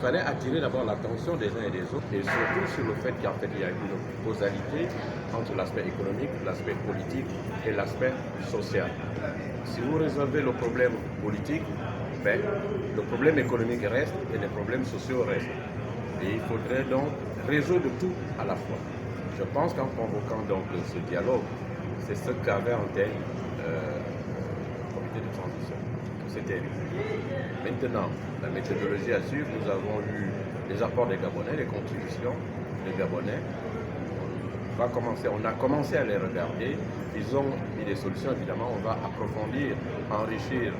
Il fallait attirer d'abord l'attention des uns et des autres, et surtout sur le fait qu'en fait il y a une causalité entre l'aspect économique, l'aspect politique et l'aspect social. Si vous résolvez le problème politique, ben, le problème économique reste et les problèmes sociaux restent. Et il faudrait donc résoudre tout à la fois. Je pense qu'en convoquant donc ce dialogue, c'est ce qu'avait en tête le comité de transition. C'était maintenant, la méthodologie à suivre, nous avons eu les apports des Gabonais, les contributions des Gabonais. On a commencé à les regarder. Ils ont mis des solutions, évidemment, on va approfondir, enrichir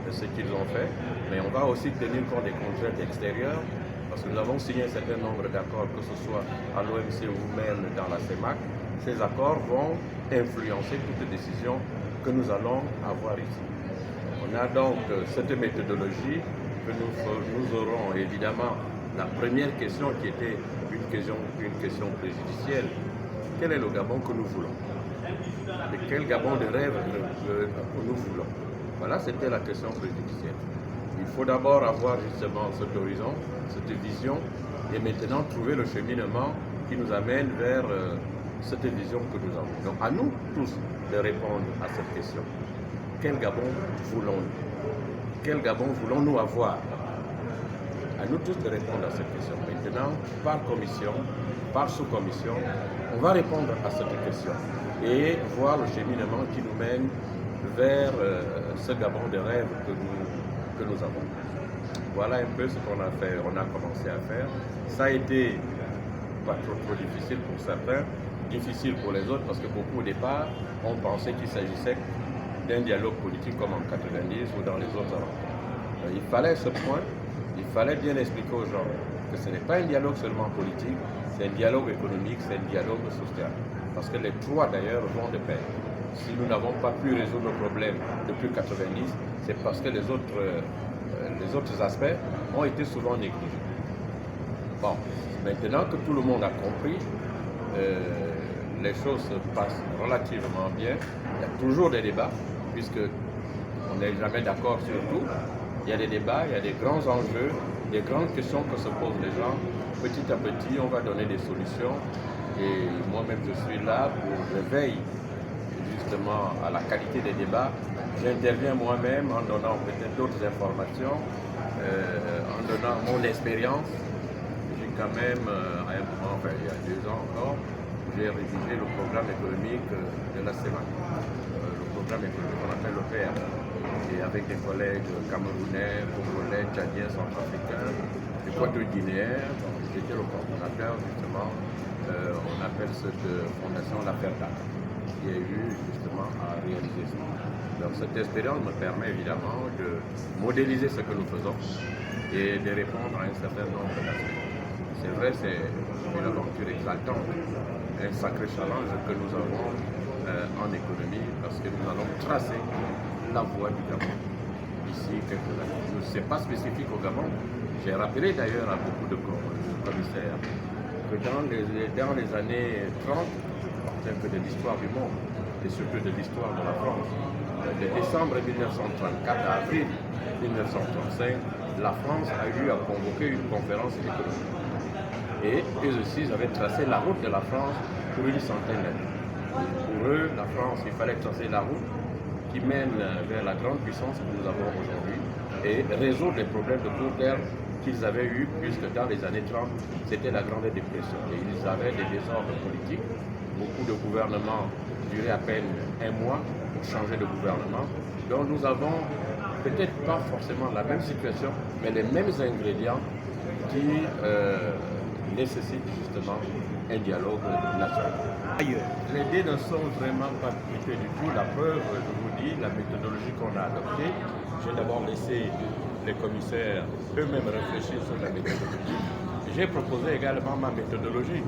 ce qu'ils ont fait, mais on va aussi tenir compte des contraintes extérieures, parce que nous avons signé un certain nombre d'accords, que ce soit à l'OMC ou même dans la CEMAC. Ces accords vont influencer toute décision que nous allons avoir ici. On a donc cette méthodologie que nous aurons évidemment. La première question qui était une question préjudicielle, quel est le Gabon que nous voulons? Et quel Gabon de rêve que nous voulons? Voilà, c'était la question préjudicielle. Il faut d'abord avoir justement cet horizon, cette vision, et maintenant trouver le cheminement qui nous amène vers cette vision que nous avons. Donc à nous tous de répondre à cette question. Quel Gabon voulons-nous? Quel Gabon voulons-nous avoir? À nous tous de répondre à cette question. Maintenant, par commission, par sous-commission, on va répondre à cette question et voir le cheminement qui nous mène vers ce Gabon de rêve que nous avons. Voilà un peu ce qu'on a fait, on a commencé à faire. Ça a été pas trop difficile pour certains, difficile pour les autres parce que beaucoup au départ ont pensé qu'il s'agissait d'un dialogue politique comme en 90 ou dans les autres rencontres. Il fallait ce point, il fallait bien expliquer aux gens que ce n'est pas un dialogue seulement politique, c'est un dialogue économique, c'est un dialogue social. Parce que les trois d'ailleurs vont de pair. Si nous n'avons pas pu résoudre nos problèmes depuis 90, c'est parce que les autres aspects ont été souvent négligés. Bon, maintenant que tout le monde a compris, les choses se passent relativement bien. Il y a toujours des débats, puisque on n'est jamais d'accord sur tout. Il y a des débats, il y a des grands enjeux, des grandes questions que se posent les gens. Petit à petit, on va donner des solutions. Et moi-même, je suis là je veille justement à la qualité des débats. J'interviens moi-même en donnant peut-être d'autres informations, en donnant mon expérience. J'ai quand même, à un moment, il y a 2 ans encore, j'ai rédigé le programme économique de la CEMAC, le programme économique qu'on appelle le PR, et avec des collègues camerounais, congolais, tchadiens, centrafricains, équato-guinéens. J'étais le coordinateur justement, on appelle cette fondation la FERDAC, qui a eu justement à réaliser ça. Donc cette expérience me permet évidemment de modéliser ce que nous faisons et de répondre à un certain nombre d'aspects. C'est vrai, c'est une aventure exaltante, un sacré challenge que nous avons en économie parce que nous allons tracer la voie du Gabon d'ici quelques années. Ce n'est pas spécifique au Gabon. J'ai rappelé d'ailleurs à beaucoup de commissaires que dans les années 30, telles que de l'histoire du monde et surtout de l'histoire de la France, de décembre 1934 à avril 1935, la France a eu à convoquer une conférence économique. Et eux aussi, ils avaient tracé la route de la France pour une centaine d'années. Pour eux, la France, il fallait tracer la route qui mène vers la grande puissance que nous avons aujourd'hui et résoudre les problèmes de court terme qu'ils avaient eu, puisque dans les années 30, c'était la Grande Dépression. Et ils avaient des désordres politiques. Beaucoup de gouvernements duraient à peine 1 mois pour changer de gouvernement. Donc nous avons peut-être pas forcément la même situation, mais les mêmes ingrédients qui nécessitent justement un dialogue national. Ailleurs, les dés ne sont vraiment pas appliqués du tout. La preuve, je vous dis, la méthodologie qu'on a adoptée, j'ai d'abord laissé les commissaires eux-mêmes réfléchir sur la méthodologie. J'ai proposé également ma méthodologie.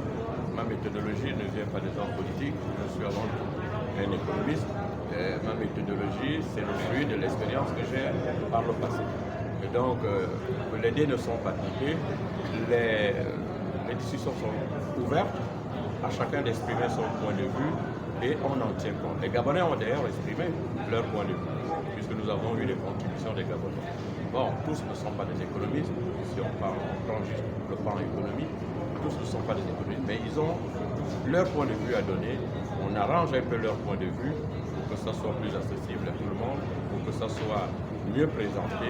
Ma méthodologie ne vient pas des hommes politiques, je suis avant tout un économiste. Ma méthodologie, c'est le fruit de l'expérience que j'ai par le passé. Et donc, les dés ne sont pas appliqués, les discussions sont ouvertes, à chacun d'exprimer son point de vue et on en tient compte. Les Gabonais ont d'ailleurs exprimé leur point de vue, puisque nous avons eu les contributions des Gabonais. Bon, tous ne sont pas des économistes, si on prend juste le plan économique, tous ne sont pas des économistes, mais ils ont leur point de vue à donner. On arrange un peu leur point de vue pour que ça soit plus accessible à tout le monde, pour que ça soit mieux présenté.